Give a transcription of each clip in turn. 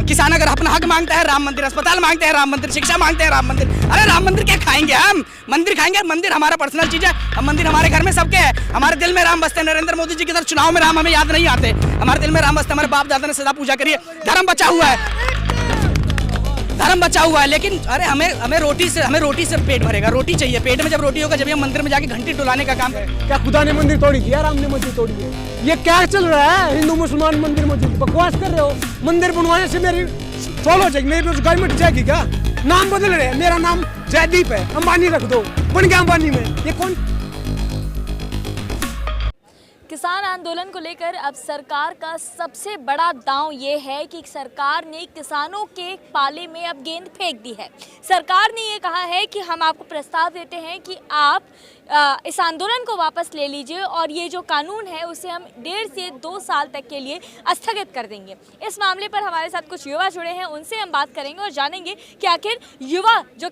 किसान अगर अपना हक मांगता है, राम मंदिर, अस्पताल मांगते हैं, राम मंदिर, शिक्षा मांगते हैं, राम मंदिर। अरे राम मंदिर क्या खाएंगे हम? मंदिर खाएंगे? मंदिर हमारा पर्सनल चीज है। हम मंदिर हमारे घर में सबके है। हमारे दिल में राम बसते हैं। नरेंद्र मोदी जी की तरह चुनाव में राम हमें याद नहीं आते। हमारे दिल में राम बसते, हमारे बाप दादा ने सदा पूजा करी है। धर्म बचा हुआ है, धर्म बचा हुआ है। लेकिन अरे हमें रोटी से पेट भरेगा। रोटी चाहिए, पेट में जब रोटी होगा जब हम मंदिर में जाके घंटी डुलाने का काम करें। क्या खुदा ने मंदिर तोड़ी थी या राम ने मंदिर तोड़ी है? ये क्या चल रहा है? हिंदू मुसलमान मंदिर मस्जिद बकवास कर रहे हो। मंदिर बनवाने से मेरी सोलो जाएगी, मेरी रोजगार मिट जाएगी क्या? नाम बदल रहे हैं, मेरा नाम जयदीप है, अंबानी रख दो, बन गया अंबानी में। ये कौन? किसान आंदोलन को लेकर अब सरकार का सबसे बड़ा दांव ये है कि सरकार ने किसानों के पाले में अब गेंद फेंक दी है। सरकार ने ये कहा है कि हम आपको प्रस्ताव देते हैं कि आप इस आंदोलन को वापस ले लीजिए और ये जो कानून है उसे हम 1.5 से 2 साल तक के लिए स्थगित कर देंगे। इस मामले पर हमारे साथ कुछ युवा जुड़े हैं, उनसे हम बात करेंगे और जानेंगे कि आखिर युवा जो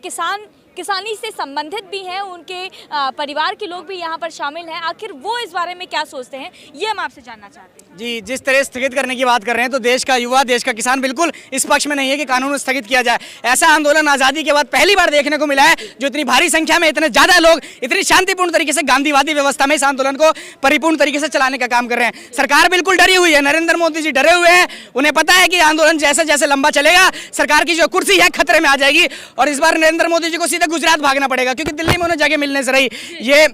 किसानी से संबंधित भी हैं, उनके परिवार के लोग भी यहाँ पर शामिल हैं, आखिर वो इस बारे में क्या सोचते हैं, ये हम आपसे जानना चाहते हैं। जी, जिस तरह स्थगित करने की बात कर रहे हैं तो देश का युवा, देश का किसान बिल्कुल इस पक्ष में नहीं है कि कानून स्थगित किया जाए। ऐसा आंदोलन आज़ादी के बाद पहली बार देखने को मिला है, जो इतनी भारी संख्या में इतने ज़्यादा लोग इतनी शांतिपूर्ण तरीके से गांधीवादी व्यवस्था में इस आंदोलन को परिपूर्ण तरीके से चलाने का काम कर रहे हैं। सरकार बिल्कुल डरी हुई है, नरेंद्र मोदी जी डरे हुए हैं। उन्हें पता है कि आंदोलन जैसे जैसे लंबा चलेगा सरकार की जो कुर्सी है खतरे में आ जाएगी और इस बार नरेंद्र मोदी जी को सीधे गुजरात भागना पड़ेगा, क्योंकि दिल्ली में उन्हें जगह मिलने से रही। ये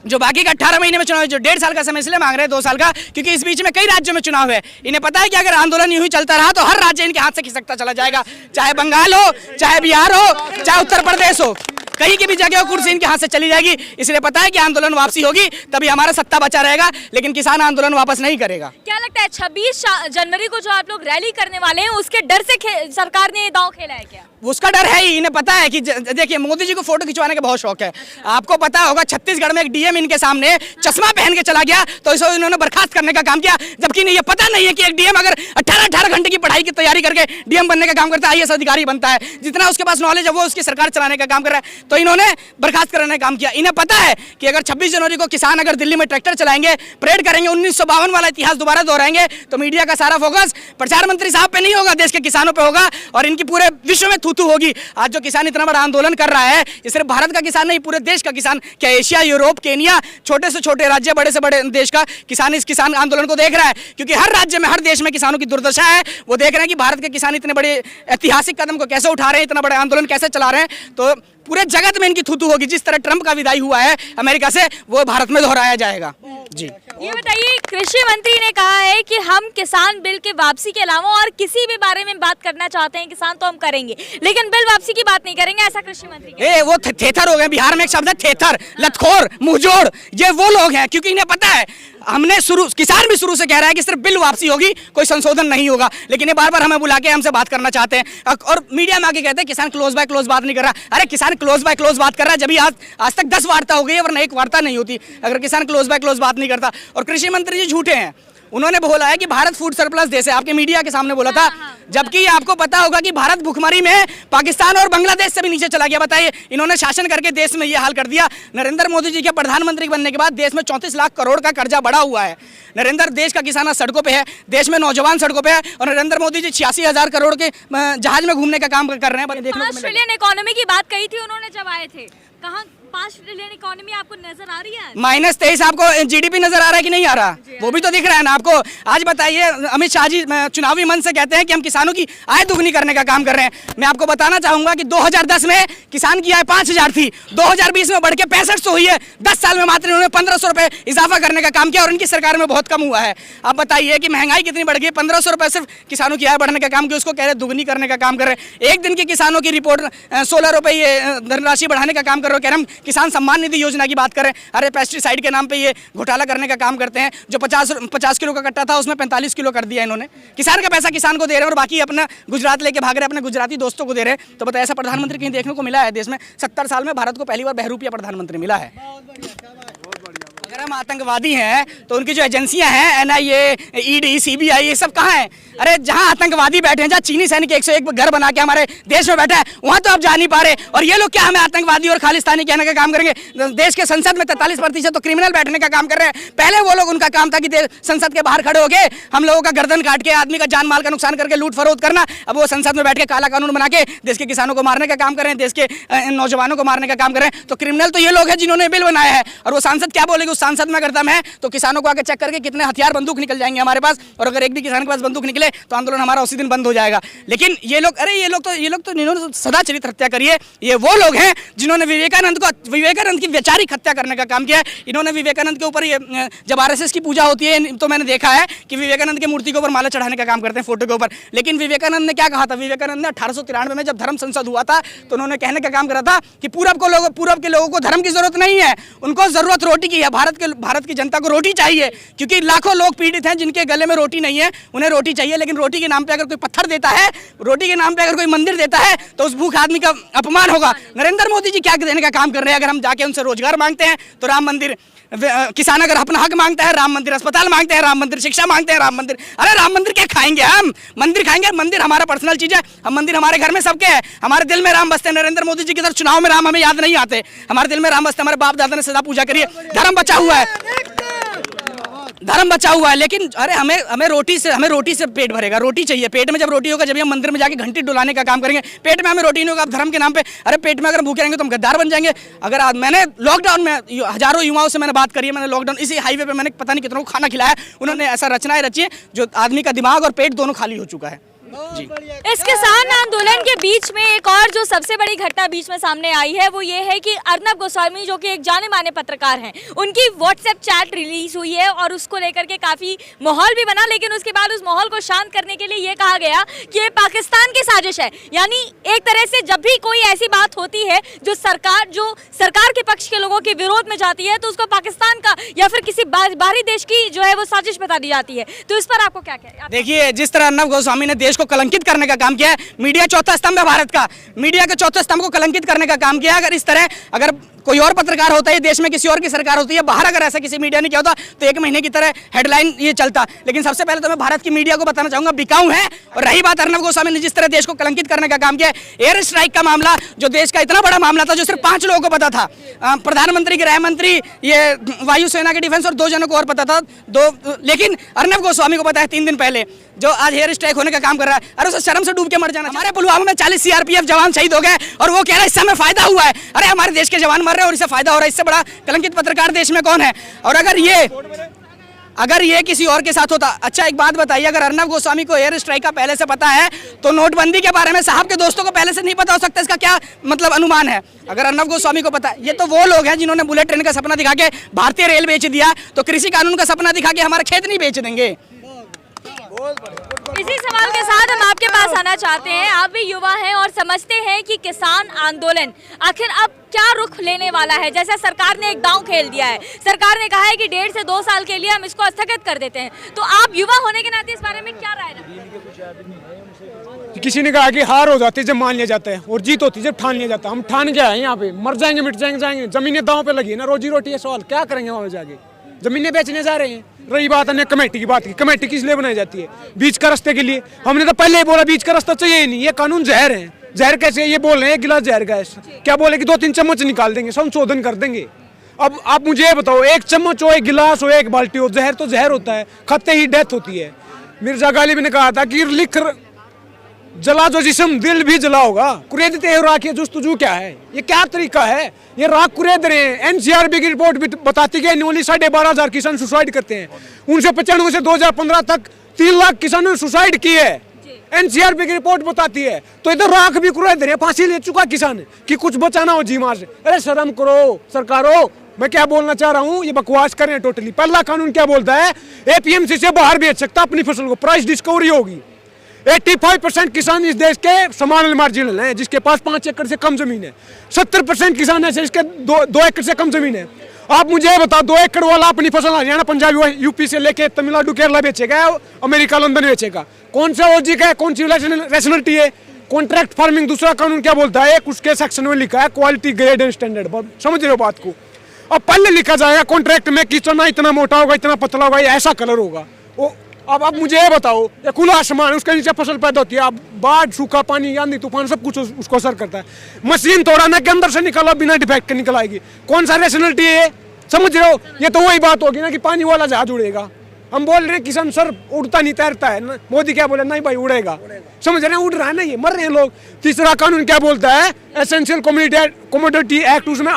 जो बाकी का 18 महीने में चुनाव, जो 1.5 साल का समय इसलिए मांग रहे हैं 2 साल का, क्योंकि इस बीच में कई राज्यों में चुनाव है। इन्हें पता है कि अगर आंदोलन यूं ही चलता रहा तो हर राज्य इनके हाथ से खिसकता चला जाएगा, चाहे बंगाल हो, चाहे बिहार हो, चाहे उत्तर प्रदेश हो, कहीं की भी जगह कुर्सी इनके हाथ से चली जाएगी। इसलिए पता है कि आंदोलन वापसी होगी तभी हमारा सत्ता बचा रहेगा, लेकिन किसान आंदोलन वापस नहीं करेगा। क्या लगता है 26 जनवरी को जो आप लोग रैली करने वाले हैं उसके डर से सरकार ने ये दांव खेला है क्या? उसका डर है ही। इन्हें पता है कि देखिए मोदी जी को फोटो खिंचवाने का बहुत शौक है। आपको पता होगा छत्तीसगढ़ में एक डीएम इनके सामने चश्मा पहन के चला गया तो इसे इन्होंने बर्खास्त करने का काम किया, जबकि इन्हें ये पता नहीं है कि एक डीएम अगर 18 घंटे की पढ़ाई की तैयारी करके डीएम बनने का काम करता है, आईएएस अधिकारी बनता है, जितना उसके पास नॉलेज है वो उसकी सरकार चलाने का काम कर रहा है, तो इन्होंने बर्खास्त करने का काम किया। इन्हें पता है कि अगर 26 जनवरी को किसान अगर दिल्ली में ट्रैक्टर चलाएंगे, परेड करेंगे, 1952 वाला इतिहास दोबारा दोहराएंगे, तो मीडिया का सारा फोकस प्रचार मंत्री साहब पे नहीं होगा, देश के किसानों पे होगा और इनकी पूरे विश्व में थू-थू होगी। आज जो किसान इतना बड़ा आंदोलन कर रहा है, ये सिर्फ भारत का किसान नहीं, पूरे देश का किसान, क्या एशिया, यूरोप, केनिया, छोटे से छोटे राज्य, बड़े से बड़े देश का किसान इस किसान आंदोलन को देख रहा है, क्योंकि हर राज्य में, हर देश में किसानों की दुर्दशा है। वो देख रहे हैं कि भारत के किसान इतने बड़े ऐतिहासिक कदम को कैसे उठा रहे हैं, इतना बड़ा आंदोलन कैसे चला रहे हैं, तो पूरे जगत में इनकी थू-थू होगी। जिस तरह ट्रंप का विदाई हुआ है अमेरिका से, वो भारत में दोहराया जाएगा। जी, ये बताइए, कृषि मंत्री ने कहा है कि हम किसान बिल के वापसी के अलावा और किसी भी बारे में बात करना चाहते हैं, किसान तो हम करेंगे, लेकिन बिल वापसी की बात नहीं करेंगे, ऐसा कृषि मंत्री वो थेथर हो गए। बिहार में एक शब्द है थेथर, लतखोर, मुंहजोड़, ये वो लोग हैं, क्योंकि इन्हें पता है, हमने किसान भी शुरू से कह रहा है कि सिर्फ बिल वापसी होगी, कोई संशोधन नहीं होगा, लेकिन ये बार बार हमें बुला के हमसे बात करना चाहते हैं और मीडिया में आके कहते हैं किसान क्लोज बाय क्लोज बात नहीं कर रहा। अरे किसान क्लोज बाय क्लोज बात कर रहा है, जब भी आज तक 10 वार्ता हो गई है, वरना एक वार्ता नहीं होती अगर किसान क्लोज बाय क्लोज बात नहीं करता। और कृषि मंत्री जी झूठे हैं, उन्होंने बोला है कि भारत फूड सरप्लस देश है, आपके मीडिया के सामने बोला था, जबकि आपको पता होगा कि भारत भुखमरी में पाकिस्तान और बांग्लादेश से भी नीचे चला गया। बताइए, इन्होंने शासन करके देश में ये हाल कर दिया। नरेंद्र मोदी जी के प्रधानमंत्री बनने के बाद देश में 34 लाख करोड़ का कर्जा बढ़ा हुआ है। नरेंद्र, देश का किसान आज सड़कों पे है, देश में नौजवान सड़कों पे है और नरेंद्र मोदी जी 86,000 करोड़ के जहाज में घूमने का काम कर रहे हैं। 5 ट्रिलियन इकोनॉमी की बात कही थी उन्होंने जब आए थे, कहाँ 5 ट्रिलियन इकोनॉमी आपको नजर आ रही है? -23 आपको जीडीपी नजर आ रहा है कि नहीं आ रहा? वो भी तो दिख रहा है ना आपको। आज बताइए, अमित शाह जी चुनावी मंच से कहते हैं कि हम किसानों की आय दुगनी करने का काम कर रहे हैं। मैं आपको बताना चाहूंगा कि 2010 में किसान की आय 5,000 थी, 2020 में बढ़ के 6500 हुई है। 10 साल में मात्र उन्होंने 1500 रुपए इजाफा करने का काम किया और इनकी सरकार में बहुत कम हुआ है। आप बताइए कि महंगाई कितनी बढ़ गई। 1500 रुपए सिर्फ किसानों की आय बढ़ने का काम किया, उसको कह रहे दुगनी करने का काम कर रहे हैं। एक दिन की किसानों की रिपोर्ट 16 रुपए धनराशि बढ़ाने का काम कर रहे हो, कह रहे हम किसान सम्मान निधि योजना की बात करें। अरे पेस्टिसाइड के नाम पे ये घोटाला करने का काम करते हैं। जो 50 किलो का कट्टा था उसमें 45 किलो कर दिया इन्होंने। किसान का पैसा किसान को दे रहे हैं और बाकी अपना गुजरात लेके भाग रहे हैं, अपने गुजराती दोस्तों को दे रहे हैं। तो बताइए, ऐसा प्रधानमंत्री कहीं देखने को मिला है देश में? 70 साल में भारत को पहली बार बहरूपिया प्रधानमंत्री मिला है। अगर हम आतंकवादी हैं तो उनकी जो एजेंसियां हैं, NIA, ED, CBI, ये सब कहाँ हैं? अरे जहाँ आतंकवादी बैठे हैं, जहाँ चीनी सैनिक 101 घर बना के हमारे देश में बैठा है, वहाँ तो आप जा नहीं पा रहे। और ये लोग क्या हमें आतंकवादी और खालिस्तानी कहने का काम करेंगे? देश के संसद में 43% तो क्रिमिनल बैठने का काम कर रहे हैं। पहले वो लोग, उनका काम था कि संसद के बाहर खड़े होके हम लोगों का गर्दन काट के, आदमी का जान माल का नुकसान करके लूट फरोख्त करना। अब वो संसद में बैठ के काला कानून बना के देश के किसानों को मारने का काम कर रहे हैं, देश के नौजवानों को मारने का काम कर रहे हैं। तो क्रिमिनल तो ये लोग हैं जिन्होंने बिल बनाया है। और वो सांसद क्या बोलेगी? उस सांसद में अगर दम है तो किसानों को आके चेक करके कितने हथियार बंदूक निकल जाएंगे हमारे पास, और अगर एक भी किसान के पास बंदूक निकले तो आंदोलन हमारा उसी दिन बंद हो जाएगा। लेकिन ये लोग, अरे ये लोग तो इन्होंने सदा चरित्र हत्या करी है। ये वो लोग हैं जिन्होंने विवेकानंद की वैचारिक हत्या करने का काम किया है। इन्होंने विवेकानंद के ऊपर, ये जब आरएसएस की पूजा होती है तो मैंने देखा है कि विवेकानंद की मूर्ति के ऊपर माला चढ़ाने का काम करते हैं, फोटो के ऊपर। लेकिन विवेकानंद ने क्या कहा था? विवेकानंद ने 1893 में जब धर्म संसद हुआ था तो उन्होंने कहने का काम करा था कि पूरब के लोगों को धर्म की जरूरत नहीं है, उनको जरूरत रोटी की है। भारत की जनता को रोटी चाहिए, क्योंकि लाखों लोग पीड़ित हैं जिनके गले में रोटी नहीं है, उन्हें रोटी चाहिए। लेकिन रोटी के नाम पे अगर कोई पत्थर देता है, रोटी के नाम पे अगर कोई मंदिर देता है, तो उस भूख आदमी का अपमान होगा। नरेंद्र मोदी जी क्या देने का काम कर रहे हैं? अगर हम जाके उनसे रोजगार मांगते हैं तो राम मंदिर, किसान अगर अपना हक मांगता है राम मंदिर, अस्पताल मांगते हैं राम मंदिर, शिक्षा मांगते हैं राम मंदिर। अरे राम मंदिर क्या खाएंगे? हम मंदिर खाएंगे? मंदिर हमारा पर्सनल चीज है। हम मंदिर हमारे घर में सबके है, हमारे दिल में राम बसते हैं। नरेंद्र मोदी जी की तरह चुनाव में राम हमें याद नहीं आते, हमारे दिल में राम बसते। हमारे बाप दादा ने सदा पूजा करी है, धर्म बचा हुआ है, धर्म बचा हुआ है। लेकिन अरे हमें रोटी से पेट भरेगा, रोटी चाहिए। पेट में जब रोटी होगा जब हम मंदिर में जाके घंटी डुलाने का काम करेंगे। पेट में हमें रोटी नहीं होगा, आप धर्म के नाम पे, अरे पेट में अगर भूखे रहेंगे तो हम गद्दार बन जाएंगे। अगर मैंने लॉकडाउन में हजारों युवाओं से मैंने बात करी है, मैंने लॉकडाउन इसी हाईवे पे मैंने पता नहीं कितनों को खाना खिलाया। उन्होंने ऐसा रचनाएं रची है जो आदमी का दिमाग और पेट दोनों खाली हो चुका है। जी। इस किसान आंदोलन के बीच में एक और जो सबसे बड़ी घटना बीच में सामने आई है वो ये है कि अर्नब गोस्वामी, जो कि एक जाने माने पत्रकार हैं, उनकी व्हाट्सएप चैट रिलीज हुई है और उसको लेकर के काफी माहौल भी बना। लेकिन उसके बाद उस माहौल को शांत करने के लिए ये कहा गया कि ये पाकिस्तान की साजिश है। यानी एक तरह से जब भी कोई ऐसी बात होती है जो सरकार के पक्ष के लोगों के विरोध में जाती है तो उसको पाकिस्तान का या फिर किसी बाहरी देश की जो है वो साजिश बता दी जाती है। तो इस पर आपको क्या कहना है? देखिए, जिस तरह अर्नब गोस्वामी ने देश को कलंकित करने का काम किया है, मीडिया चौथा स्तंभ है भारत का, मीडिया के चौथे स्तंभ को कलंकित करने का काम किया। अगर इस तरह अगर कोई और पत्रकार होता है, देश में किसी और की सरकार होती है, बाहर अगर ऐसा किसी मीडिया ने किया होता तो 1 महीने की तरह हेडलाइन ये चलता। लेकिन सबसे पहले तो मैं भारत की मीडिया को बताना चाहूंगा बिकाऊ है। और रही बात अर्नब गोस्वामी ने जिस तरह देश को कलंकित करने का काम किया है, एयर स्ट्राइक का मामला, जो देश का इतना बड़ा मामला था, जो सिर्फ 5 लोगों को पता था, प्रधानमंत्री, गृह मंत्री, ये वायुसेना के डिफेंस और 2 जनों को और पता था, लेकिन अर्नब गोस्वामी को पता है 3 दिन पहले, जो आज एयर स्ट्राइक होने का काम कर रहा है। अरे उसे शर्म से डूब के मर जाना। हमारे पुलवामा में 40 सीआरपीएफ जवान शहीद हो गए और वो कह रहा है इससे हमें फायदा हुआ है। अरे हमारे देश के जवान मर रहे हैं और इससे फायदा हो रहा है। इससे बड़ा कलंकित पत्रकार देश में कौन है? और अगर ये किसी और के साथ होता। अच्छा, एक बात बताइए, अगर अर्नब गोस्वामी को एयर स्ट्राइक का पहले से पता है तो नोटबंदी के बारे में साहब के दोस्तों को पहले से नहीं पता हो सकता? इसका क्या मतलब अनुमान है? अगर अर्नब गोस्वामी को पता है, ये तो वो लोग हैं जिन्होंने बुलेट ट्रेन का सपना दिखा के भारतीय रेल बेच दिया, तो कृषि कानून का सपना दिखा के हमारे खेत नहीं बेच देंगे। इसी सवाल के साथ हम आपके पास आना चाहते हैं। आप भी युवा हैं और समझते हैं कि किसान आंदोलन आखिर अब क्या रुख लेने वाला है। जैसा सरकार ने एक दांव खेल दिया है, सरकार ने कहा है कि 1.5 से 2 साल के लिए हम इसको स्थगित कर देते हैं। तो आप युवा होने के नाते इस बारे में क्या राय रखते हैं? किसी ने कहा कि हार हो जाती है जब मान लिया जाता है और जीत होती है जब ठान लिया जाता है। हम ठान गया है, यहाँ पे मर जाएंगे, मिट जाएंगे। जमीनें दांव पे लगी है ना, रोजी रोटी है सवाल, क्या करेंगे वहाँ जाके? जमीनें बेचने जा रहे हैं। रही बात है कमेटी की बात की, कमेटी किस लिए बनाई जाती है? बीच का रास्ते के लिए। हमने तो पहले ही बोला बीच का रास्ता चाहिए ही नहीं, ये कानून जहर है। जहर कैसे? ये बोल रहे हैं 1 गिलास जहर का, क्या बोले कि 2-3 चम्मच निकाल देंगे, संशोधन कर देंगे। अब आप मुझे ये बताओ, 1 चम्मच हो, 1 गिलास हो, 1 बाल्टी हो, जहर तो जहर होता है, खाते ही डेथ होती है। मिर्जा गालिब ने कहा था कि लिख जला जो जिस्म दिल भी जला होगा, कुरेदते हैं राख, ये जुस्तजू क्या है? ये क्या तरीका है? ये राख कुरेद रहे हैं। एनसीआरबी की रिपोर्ट भी बताती है एनुअली 12,500 किसान सुसाइड करते हैं। 1995 से 2015 तक 3 लाख किसानों ने सुसाइड की है, एनसीआरबी की रिपोर्ट बताती है। तो इधर राख भी कुरेद रहे हैं, फांसी ले चुका किसान कि कुछ बचाना हो जी मार से। अरे शर्म करो सरकारों। मैं क्या बोलना चाह रहा हूँ, ये बकवास करें टोटली। पहला कानून क्या बोलता है? एपीएमसी से बाहर बेच सकता अपनी फसल को, प्राइस डिस्कवरी होगी। 85% किसान इस देश के समान मार्जिनल हैं, जिसके पास 5 एकड़ से कम जमीन है। 70% किसान ऐसे जिसके 2 एकड़ से कम जमीन है। आप मुझे बताओ, 2 एकड़ वाला अपनी फसल हरियाणा, पंजाब, यूपी से लेके तमिलनाडु, केरला बेचेगा, अमेरिका, लंदन बेचेगा? कौन सा लॉजिक है? कौन सी रैशनलिटी है? कॉन्ट्रैक्ट फार्मिंग दूसरा कानून क्या बोलता है? उसके सेक्शन में लिखा है क्वालिटी, ग्रेड एंड स्टैंडर्ड। समझ रहे हो बात को? अब पहले लिखा जाएगा कॉन्ट्रैक्ट में कि चना इतना मोटा होगा, इतना पतला होगा, ऐसा कलर होगा। वो अब मुझे ये बताओ, ये खुला आसमान, उसके नीचे फसल पैदा होती है, अब बाढ़, सूखा पानी, आंधी तूफान सब कुछ उसको असर करता है। मशीन तोड़ाना के अंदर से निकला बिना डिफेक्ट के निकल आएगी, कौन सा रेशनलिटी है? समझ रहे हो? ये तो वही बात होगी ना कि पानी वाला जहाज उड़ेगा। हम बोल रहे हैं किसान सर उड़ता नहीं तैरता है, मोदी क्या बोले? नहीं भाई उड़ेगा। समझ रहे हैं? उड़ रहा है ना, ये मर रहे हैं लोग। तीसरा कानून क्या बोलता है? एसेंशियल कमोडिटी एक्ट, उसमें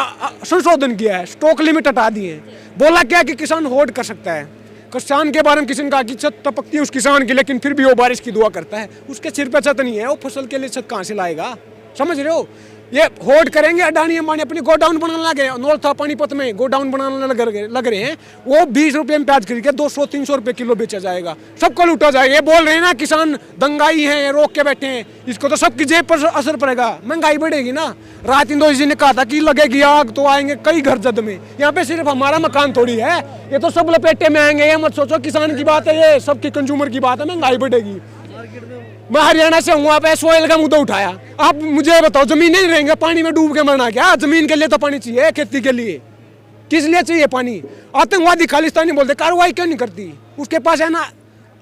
संशोधन किया है, स्टॉक लिमिट हटा दिए हैं। बोला क्या कि किसान होल्ड कर सकता है। किसान के बारे में किसी ने कहा कि छत टपकती है उस किसान की, लेकिन फिर भी वो बारिश की दुआ करता है। उसके सिर पे छत नहीं है, वो फसल के लिए छत कहाँ से लाएगा? समझ रहे हो? ये होल्ड करेंगे। अडानी अंबानी अपनी गोडाउन बनाने लगे, नौलथा पानीपत में गोडाउन बनाने लग रहे हैं। वो 20 रुपये में प्याज खरीद के 200-300 रुपये किलो बेचा जाएगा, सबको लूटा जाएगा। ये बोल रहे हैं ना किसान दंगाई है, रोक के बैठे हैं, इसको तो सबकी जेब पर असर पड़ेगा, महंगाई बढ़ेगी ना। रात इंदौर जी ने कहा था कि लगेगी आग तो आएंगे कई घर जद में। यहाँ पे सिर्फ हमारा मकान थोड़ी है, ये तो सब लपेटे में आएंगे। ये मत सोचो किसान की बात है, ये सबकी कंज्यूमर की बात है। महंगाई बढ़ेगी। मैं हरियाणा से हूँ, आप सोयल का मुद्दा उठाया। आप मुझे बताओ, जमीन नहीं रहेंगे, पानी में डूब के मरना क्या? जमीन के लिए तो पानी चाहिए, खेती के लिए। किस लिए चाहिए पानी? आतंकवादी खालिस्तानी बोलते, कार्रवाई क्यों नहीं करती? उसके पास है ना,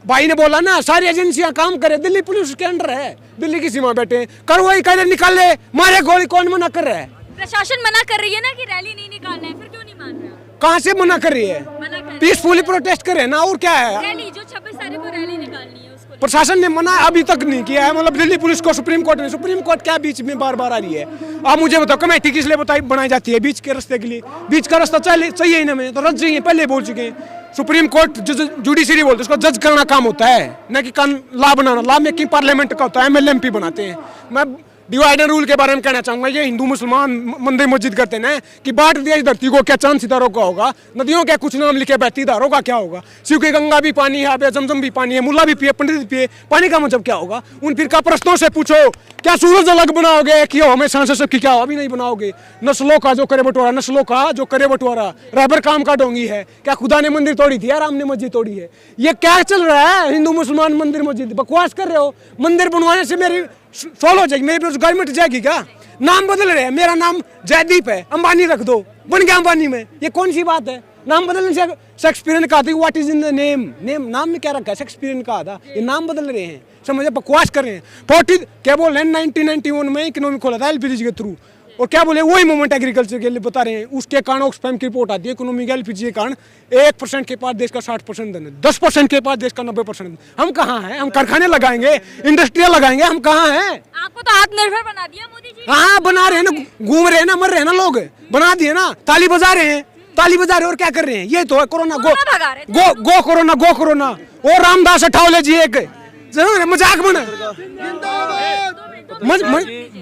भाई ने बोला ना, सारी एजेंसियां काम करे, दिल्ली पुलिस के अंडर है, दिल्ली की सीमा बैठे, कार्रवाई करे, निकाले, मारे गोली। कौन मना कर रहा है? प्रशासन मना कर रही है ना कि रैली नहीं निकालना है, फिर क्यों नहीं मान रहे हो? कहाँ से मना कर रही है? पीसफुली प्रोटेस्ट करे ना, और क्या है? रैली जो 26 तारीख को रैली निकालनी है उसको प्रशासन ने मना अभी तक नहीं किया है। मतलब दिल्ली पुलिस को सुप्रीम कोर्ट क्या बीच में बार बार आ रही है? आप मुझे बताओ, कमेटी किस लिए बनाई जाती है? बीच के रास्ते के लिए। बीच का रास्ता चाहिए ही ना, में तो रज चाहिए, पहले बोल चुके हैं। सुप्रीम कोर्ट जुडिशरी बोलते हैं, उसको जज करना काम होता है, न कि लॉ बनाना। लॉ मेकिंग पार्लियामेंट का होता है, MLA MP बनाते हैं। मैं डिवाइड एंड रूल के बारे में कहना चाहूंगा। ये हिंदू मुसलमान मंदिर मस्जिद करते हैं कि बांट दिया इस धरती को, क्या चांद सितारों का होगा? नदियों के कुछ नाम लिखे, बहती धारों का क्या होगा? शिव की गंगा भी पानी है, अब जमजम भी पानी है, मुल्ला भी पिए, पंडित भी पिए, पानी का मतलब क्या होगा? उन फिर का प्रश्नों से पूछो, क्या सूरज अलग बनाओगे कि हमेशा से सबकी क्या अभी नहीं बनाओगे? नस्लों का जो करे बंटवारा, नस्लों का जो करे बंटवारा, रहबर काम का डोंगी है। क्या खुदा ने मंदिर तोड़ी थी या राम ने मस्जिद तोड़ी है? ये क्या चल रहा है? हिंदू मुसलमान मंदिर मस्जिद, बकवास कर रहे हो। मंदिर बनवाने से मेरी सोल हो जाएगी, मेरी बेरोजगारी मिट जाएगी क्या? नाम बदल रहे हैं, मेरा नाम जयदीप है, अंबानी रख दो, बन गया अंबानी में। ये कौन सी बात है? नाम बदलने से शेक्सपियर ने कहा था what is in the name, नाम में क्या रखा है? शेक्सपियर ने कहा था, ये नाम बदल रहे हैं, समझे? बकवास कर रहे हैं। 40 क्या बोल रहे हैं, 1991 में इकोनॉमी खोला था LPG के थ्रू, और क्या बोले वही मूवमेंट एग्रीकल्चर के लिए बता रहे हैं। उसके कारण ऑक्सफैम की रिपोर्ट आती है, इकोनॉमी का LPG के कारण 1% के पास देश का 60% धन है, 10% के पास देश का 90%। हम कहाँ हैं? हम कारखाने लगाएंगे, इंडस्ट्रियल लगाएंगे, हम कहाँ हैं? आपको तो आत्मनिर्भर बना दिया मोदी जी। हाँ बना रहे हैं ना, घूम रहे हैं ना, मर रहे हैं ना लोग, बना दिए ना, ताली बजा रहे हैं, ताली बजा रहे हैं। और क्या कर रहे हैं? ये तो है कोरोना, गो कोरोना। और रामदास अठावले जी एक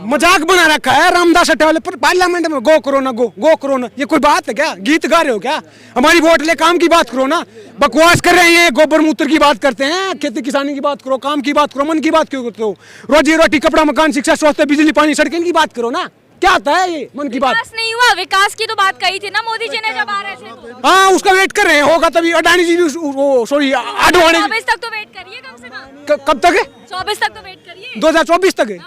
मजाक बना रखा है रामदास अठावले पर पार्लियामेंट में, गो कोरोना। ये कोई बात है क्या? गीत गा रहे हो क्या? हमारी वोट ले, काम की बात करो ना। बकवास कर रहे हैं, गोबर मूत्र की बात करते हैं, खेती किसानी की बात करो, काम की बात करो, मन की बात क्यों करते हो? रोजी रोटी, कपड़ा, मकान, शिक्षा, स्वास्थ्य, बिजली, पानी, सड़कें की बात करो ना। क्या होता है ये मन की बात? विकास नहीं हुआ, विकास की तो बात कही थी ना मोदी जी ने जब आ रहे थे तो। हाँ, उसका वेट कर रहे हैं, होगा तभी। अडानी जी भी, सॉरी आडवाणी, 24 तक तो वेट करिए कम से कम। कब तक है? 24 तक तो वेट करिए। 2024 तक है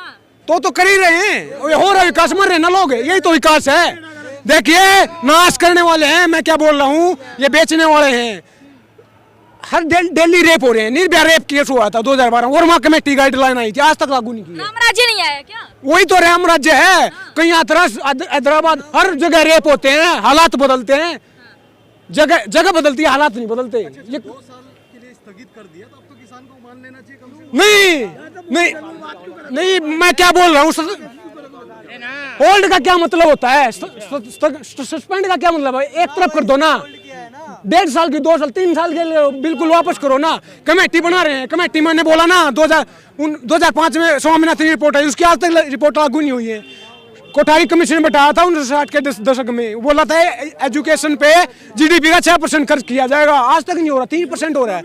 तो कर ही रहे हैं। हो रहा विकास, मर रहे ना लोग, यही तो विकास है। देखिए, नाश करने वाले हैं, मैं क्या बोल रहा हूँ, ये बेचने वाले हैं। हर डेली रेप हो रहे हैं। निर्भया रेप केस हुआ था 2012, वर्मा कमेटी गाइडलाइन आई थी, आज तक लागू नहीं की। राम राज्य नहीं आया क्या? वही तो राम राज्य है। कहीं हाथरस, हैदराबाद, हर जगह रेप होते हैं, हालात बदलते हैं, जगह बदलती है, हालात नहीं बदलते। ये 2 साल के लिए स्थगित कर दिया, तो अब तो किसान को मान लेना चाहिए कम से कम। नहीं, मैं क्या बोल रहा हूँ, होल्ड का क्या मतलब होता है? सस्पेंड का क्या मतलब है? एक तरफ कर दो ना, 1.5 साल की, 2 साल, 3 साल के लिए बिल्कुल वापस करो ना। कमेटी बना रहे हैं, कमेटी मैंने बोला ना 2005 में स्वामीनाथन की रिपोर्ट आई, उसकी आज तक रिपोर्ट लागू नहीं हुई है। कोठारी कमीशन ने बताया था 1960 के दशक में, बोला था एजुकेशन पे GDP का 6% खर्च किया जाएगा, आज तक नहीं हो रहा, 3% हो रहा है।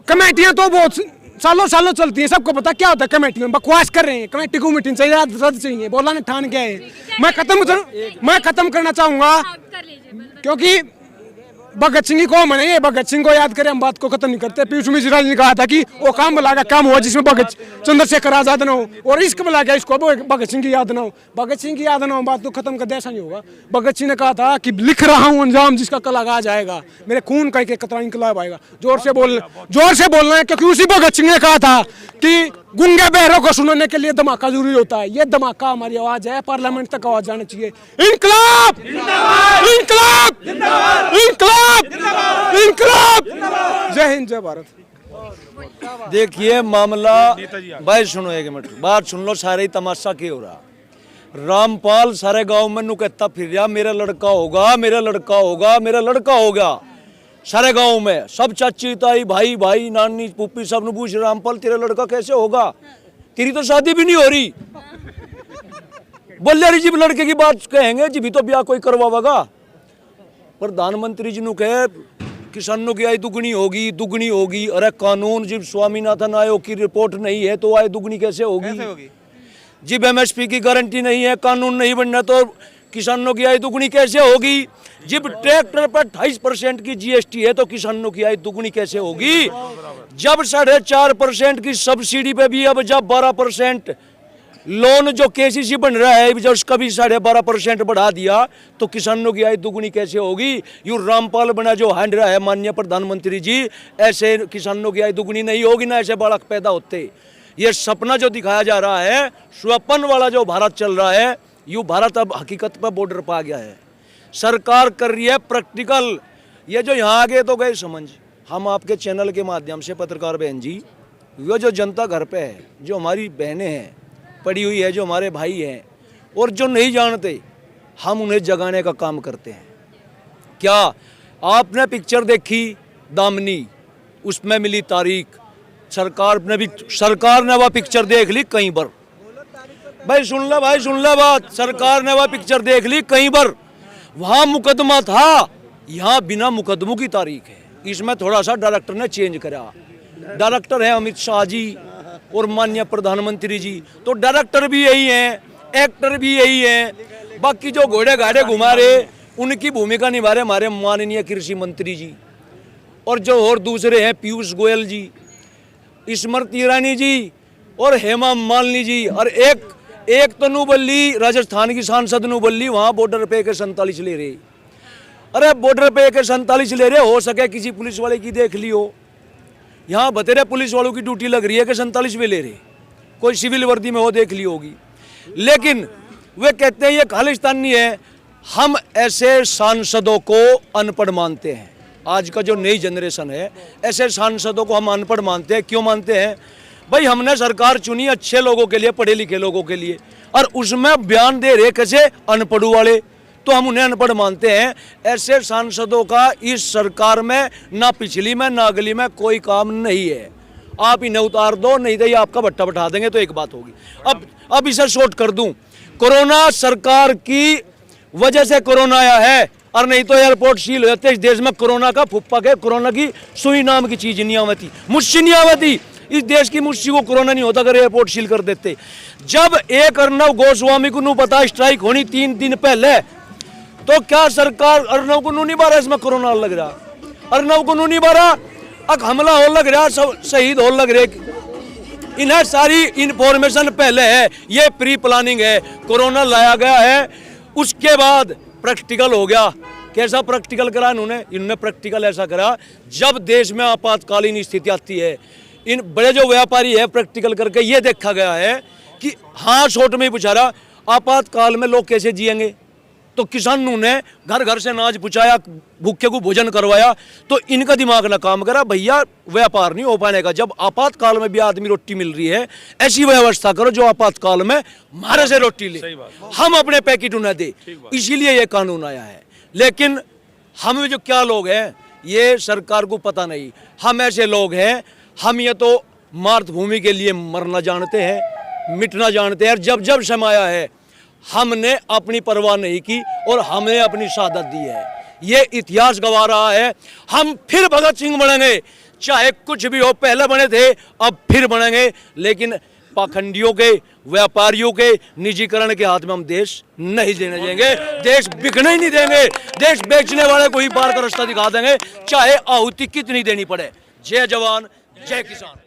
कमेटियां तो बहुत सालों चलती है, सबको पता क्या होता है कमेटी में। बकवास कर रहे हैं, कमेटी को मीटिंग चाहिए, रद्द चाहिए, बोला ना ठान क्या है। मैं खत्म करना चाहूंगा, क्योंकि भगत सिंह को मैंने ये भगत सिंह को याद करें, हम बात को खत्म नहीं करते। पीयूष मिश्रा ने कहा था कि वो काम भला का काम हुआ जिसमें भगत चंद्रशेखर आजाद ना हो, और इश्क भला गया इसको भगत सिंह की याद ना हो। भगत सिंह की याद ना हो, बात को खत्म कर दे, ऐसा नहीं होगा। भगत सिंह ने कहा था कि लिख रहा हूँ अंजाम जिसका कल आ जाएगा, मेरे खून का एक कतरा इनकलाब आएगा। जोर से बोलना है, क्योंकि उसी भगत सिंह ने कहा था कि गूंगे बहरों को सुनाने के लिए धमाका जरूरी होता है। ये धमाका हमारी आवाज है, पार्लियामेंट तक आवाज जानी चाहिए। इंकलाब इंकलाब इंकलाब इंकलाब। जय हिंद, जय भारत। देखिए मामला, भाई सुनो एक मिनट, बात सुन लो। सारे ही तमाशा क्यों हो रहा? रामपाल सारे गांव में नु कहता फिर रहा मेरा लड़का होगा, मेरा लड़का होगा, मेरा लड़का होगा। सारे गांव में सब चाची ताई भाई भाई नानी पुप्पी सब ने पूछ, रामपाल तेरा लड़का कैसे होगा, तेरी तो शादी भी नहीं हो रही। बोले जी लड़के की बात कहेंगे जी भी तो ब्याह कोई करवाएगा। प्रधानमंत्री जी ने कहे किसानों की आय दुगनी होगी, दुगनी होगी। अरे कानून जब स्वामीनाथन आयोग की रिपोर्ट नहीं है तो आय दुगनी कैसे होगी? जब एमएसपी की गारंटी नहीं है, कानून नहीं बनना तो किसानों की आय दुगनी कैसे होगी? जब ट्रैक्टर पर 28% की जीएसटी है तो किसानों की आय दुगनी कैसे होगी? जब 4.5% की सब्सिडी पे भी अब जब 12% लोन जो केसीसी बन रहा है जब उसका भी 12.5% बढ़ा दिया तो किसानों की आय दुगनी कैसे होगी? यू रामपाल बना जो हांड रहा है माननीय प्रधानमंत्री जी, ऐसे किसानों की आय दुगनी नहीं होगी ना ऐसे बालक पैदा होते। ये सपना जो दिखाया जा रहा है, स्वप्न वाला जो भारत चल रहा है, यू भारत अब हकीकत पर बॉर्डर पर आ गया है। सरकार कर रही है प्रैक्टिकल। ये जो यहाँ आगे तो गए समझ, हम आपके चैनल के माध्यम से पत्रकार बहन जी, वो जो जनता घर पे है, जो हमारी बहनें हैं पड़ी हुई है, जो हमारे भाई हैं और जो नहीं जानते, हम उन्हें जगाने का काम करते हैं। क्या आपने पिक्चर देखी दामनी, उसमें मिली तारीख, सरकार ने वह पिक्चर देख ली कई बार। भाई सुन ले बात, सरकार ने वह पिक्चर देख ली कई बार। वहां मुकदमा था, यहाँ बिना मुकदमों की तारीख है। इसमें थोड़ा सा डायरेक्टर ने चेंज करा। डायरेक्टर है अमित शाह जी और माननीय प्रधानमंत्री जी, तो डायरेक्टर भी यही हैं, एक्टर भी यही हैं। बाकी जो घोड़े गाड़े घुमा रहे उनकी भूमिका निभा रहे हमारे माननीय कृषि मंत्री जी, और जो और दूसरे हैं पीयूष गोयल जी, स्मृति ईरानी जी और हेमा मालिनी जी, और एक तो नुबल्ली राजस्थान की सांसद नुबल्ली वहाँ बॉर्डर पे के 47 ले रहे। अरे बॉर्डर पे के 47 ले रहे, हो सके किसी पुलिस वाले की देख लियो। यहाँ बतेरे पुलिस वालों की ड्यूटी लग रही है कि 47 में ले रहे, कोई सिविल वर्दी में हो देख ली होगी। लेकिन वे कहते हैं ये खालिस्तानी है। हम ऐसे सांसदों को अनपढ़ मानते हैं। आज का जो नई जनरेशन है, ऐसे सांसदों को हम अनपढ़ मानते हैं। क्यों मानते हैं? भाई हमने सरकार चुनी अच्छे लोगों के लिए, पढ़े लिखे लोगों के लिए, और उसमें बयान दे रहे कैसे अनपढ़ वाले, तो हम उन्हें अनपढ़ मानते हैं। ऐसे सांसदों का इस सरकार में ना पिछली में ना अगली में कोई काम नहीं है। आप इन्हें उतार दो, नहीं तो ये आपका भट्टा बैठा देंगे तो एक बात होगी। अब इसे शॉर्ट कर दूं, कोरोना सरकार की वजह से कोरोना आया है, और नहीं तो एयरपोर्ट सील हो जाते। इस देश में कोरोना का फुप्पा के, कोरोना की सुई नाम की चीज नहीं आवती, मुश्सी नहीं आवती। इस देश की मुश्सी को कोरोना नहीं होता अगर एयरपोर्ट सील कर देते। जब एक अर्नव गोस्वामी को नू पता स्ट्राइक होनी 3 दिन पहले, तो क्या सरकार अर्नव को नू नहीं बारा? इसमें कोरोना लग रहा, अर्नव को नू नहीं बारा, अब हमला हो लग रहा, सब शहीद हो लग रहे। इन्हें सारी इंफॉर्मेशन पहले है, ये प्री प्लानिंग है। कोरोना लाया गया है, उसके बाद प्रैक्टिकल हो गया। कैसा प्रैक्टिकल करा इन्होंने प्रैक्टिकल ऐसा करा, जब देश में आपातकालीन स्थिति आती है, इन बड़े जो व्यापारी है प्रैक्टिकल करके ये देखा गया है कि हाँ शॉर्ट में ही पूछा रहा, आपातकाल में लोग कैसे जिएंगे। तो किसानों ने घर घर से अनाज पहुँचाया, भूखे को भोजन करवाया, तो इनका दिमाग ना काम करा, भैया व्यापार नहीं हो पाने का। जब आपातकाल में भी आदमी रोटी मिल रही है, ऐसी व्यवस्था करो जो आपातकाल में हमारे से रोटी ले, हम अपने पैकेट उन्हें दे। इसीलिए ये कानून आया है। लेकिन हम जो क्या लोग हैं, ये सरकार को पता नहीं। हम ऐसे लोग हैं, हम ये तो मातृभूमि के लिए मरना जानते हैं, मिटना जानते हैं। जब जब समय आया है हमने अपनी परवाह नहीं की और हमने अपनी शहादत दी है। ये इतिहास गवा रहा है। हम फिर भगत सिंह बनेंगे, चाहे कुछ भी हो। पहले बने थे, अब फिर बनेंगे। लेकिन पाखंडियों के, व्यापारियों के निजीकरण के हाथ में हम देश नहीं देने देंगे। देश बिकने ही नहीं देंगे। देश बेचने वाले को ही बाहर का रास्ता दिखा देंगे, चाहे आहुति कितनी देनी पड़े। जय जवान, जय किसान।